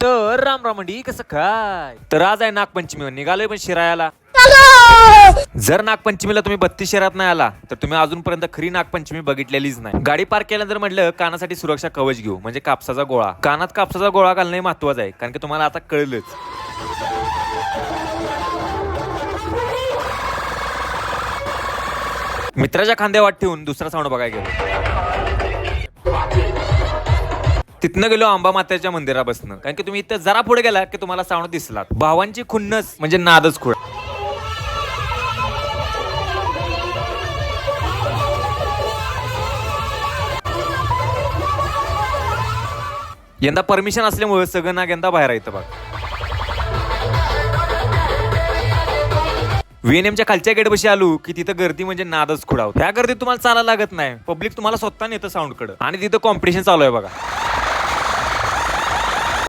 तर रामरामंडी कसं काय तर आज आहे नागपंचमी निघालोय पण शिरायाला. जर नागपंचमीला तुम्ही 32 शहरात नाही आला तर तुम्ही अजूनपर्यंत खरी नागपंचमी बघितलेलीच नाही. गाडी पार्क केल्यानंतर म्हटलं कानासाठी सुरक्षा कवच घेऊ म्हणजे कापसाचा गोळा. कानात कापसाचा गोळा घालणे महत्वाचं आहे कारण की तुम्हाला आता कळलंच. मित्राच्या खांद्या वाट ठेवून दुसरा साऊंड बघायला गेलो. तिथनं गेलो अंबा मातेच्या मंदिरात बसणं कारण की तुम्ही इथं जरा पुढे गेला की तुम्हाला साऊंड दिसला. भावांची खुन्नस म्हणजे नादच खुळ. यंदा परमिशन असल्यामुळे सगळं नाग यंदा बाहेर येतं बघ. व्हीएनएमच्या खालच्या गेट बशी आलो की तिथं गर्दी म्हणजे नादच खुडाव. त्या गर्दीत तुम्हाला चालायला लागत नाही. पब्लिक तुम्हाला स्वतः नेतं साऊंड कडे आणि तिथं कॉम्पिटिशन चालू आहे बघा.